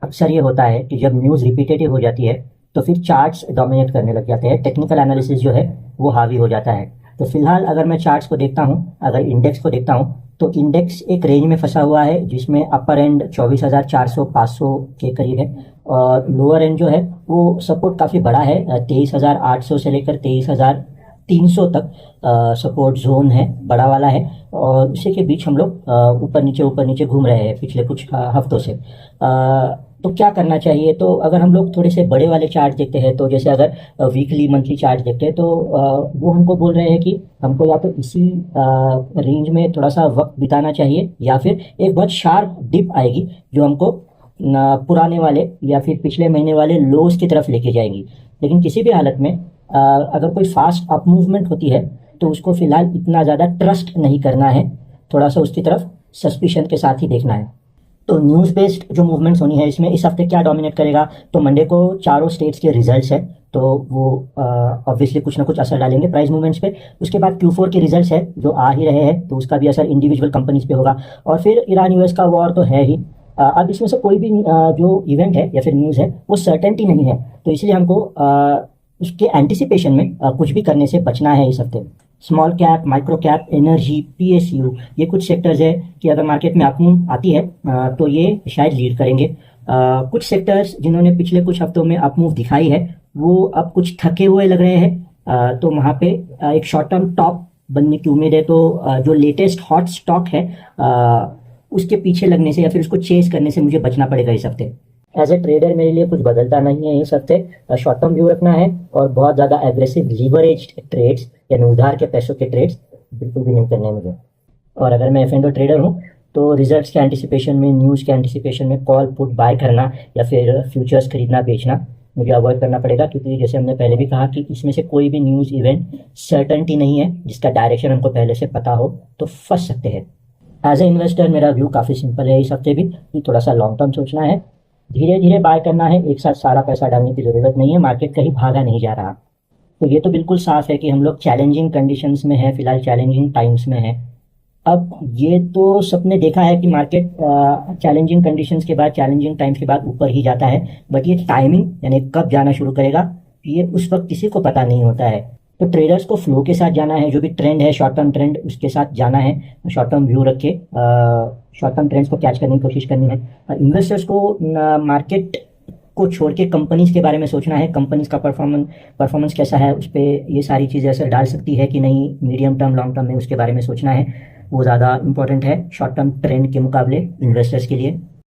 अक्सर ये होता है कि जब न्यूज़ रिपीटेटिव हो जाती है तो फिर चार्ट्स डोमिनेट करने लग जाते हैं, टेक्निकल एनालिसिस जो है वो हावी हो जाता है। तो फिलहाल अगर मैं चार्ट्स को देखता हूँ, अगर इंडेक्स को देखता हूँ, तो इंडेक्स एक रेंज में फंसा हुआ है जिसमें अपर एंड 24,400-500 के करीब है, और लोअर एंड जो है वो सपोर्ट काफ़ी बड़ा है, 23,800 से लेकर 23,300 तक सपोर्ट जोन है, बड़ा वाला है। और इसी के बीच हम लोग ऊपर नीचे घूम रहे हैं पिछले कुछ हफ्तों से। तो क्या करना चाहिए? तो अगर हम लोग थोड़े से बड़े वाले चार्ट देखते हैं, तो जैसे अगर वीकली मंथली चार्ट देखते हैं, तो वो हमको बोल रहे हैं कि हमको या तो इसी रेंज में थोड़ा सा वक्त बिताना चाहिए, या फिर एक बहुत शार्प डिप आएगी जो हमको पुराने वाले या फिर पिछले महीने वाले लोज की तरफ लेके जाएंगी। लेकिन किसी भी हालत में अगर कोई फास्ट अप मूवमेंट होती है तो उसको फिलहाल इतना ज़्यादा ट्रस्ट नहीं करना है, थोड़ा सा उसकी तरफ सस्पिशन के साथ ही देखना है। तो न्यूज़ बेस्ड जो मूवमेंट्स होनी है, इसमें इस हफ्ते क्या डोमिनेट करेगा? तो मंडे को चारों स्टेट्स के रिजल्ट्स है, तो वो ऑब्वियसली कुछ ना कुछ असर डालेंगे प्राइस मूवमेंट्स पे। उसके बाद Q4 के रिजल्ट्स है जो आ ही रहे हैं, तो उसका भी असर इंडिविजुअल कंपनीज पे होगा। और फिर ईरान यूएस का वॉर तो है ही। अब इसमें से कोई भी जो इवेंट है या फिर न्यूज़ है वो सर्टेनिटी नहीं है, तो इसलिए हमको उसके एंटिसिपेशन में कुछ भी करने से बचना है इस हफ्ते। Small cap, micro cap, energy, PSU, ये कुछ सेक्टर्स है कि अगर मार्केट में अपमूव आती है तो ये शायद लीड करेंगे। कुछ सेक्टर्स जिन्होंने पिछले कुछ हफ्तों में अपमूव दिखाई है वो अब कुछ थके हुए लग रहे हैं, तो वहाँ पे एक शॉर्ट टर्म टॉप बनने की उम्मीद है। तो जो लेटेस्ट हॉट स्टॉक है उसके पीछे लगने से या फिर उसको चेस करने से मुझे बचना पड़ेगा इस हफ्ते। एज ए ट्रेडर मेरे लिए कुछ बदलता नहीं है इस हफ्ते, शॉर्ट टर्म व्यू रखना है, और बहुत ज़्यादा एग्रेसिव लीवरेज्ड ट्रेड्स यानी उधार के पैसों के ट्रेड्स बिल्कुल भी नहीं करने मुझे। और अगर मैं एफ ट्रेडर हूँ तो रिजल्ट्स के एंटिसिपेशन में, न्यूज़ के एंटिसिपेशन में कॉल पुट बाय करना या फिर फ्यूचर्स खरीदना बेचना मुझे अवॉइड करना पड़ेगा, क्योंकि जैसे हमने पहले भी कहा कि इसमें से कोई भी न्यूज़ इवेंट सर्टेनिटी नहीं है जिसका डायरेक्शन हमको पहले से पता हो तो फंस सकते हैं। एज ए इन्वेस्टर मेरा व्यू काफ़ी सिंपल है इस हफ्ते भी, कि थोड़ा सा लॉन्ग टर्म सोचना है, धीरे धीरे बाय करना है, एक साथ सारा पैसा डालने की ज़रूरत नहीं है, मार्केट कहीं भागा नहीं जा रहा। तो ये तो बिल्कुल साफ है कि हम लोग चैलेंजिंग कंडीशंस में है, फिलहाल चैलेंजिंग टाइम्स में है। अब ये तो सबने देखा है कि मार्केट चैलेंजिंग कंडीशंस के बाद, चैलेंजिंग टाइम्स के बाद ऊपर ही जाता है, बट ये टाइमिंग यानी कब जाना शुरू करेगा ये उस वक्त किसी को पता नहीं होता है। तो ट्रेडर्स को फ्लो के साथ जाना है, जो भी ट्रेंड है शॉर्ट टर्म ट्रेंड उसके साथ जाना है, शॉर्ट टर्म व्यू रख के शॉर्ट टर्म ट्रेंड्स को कैच करने की कोशिश करनी है। इन्वेस्टर्स को मार्केट को छोड़ के कंपनीज के बारे में सोचना है, कंपनीज का परफॉर्मेंस कैसा है, उस पर ये सारी चीज़ें असर डाल सकती है कि नहीं, मीडियम टर्म लॉन्ग टर्म में उसके बारे में सोचना है, वो ज़्यादा इंपॉर्टेंट है शॉर्ट टर्म ट्रेंड के मुकाबले इन्वेस्टर्स के लिए।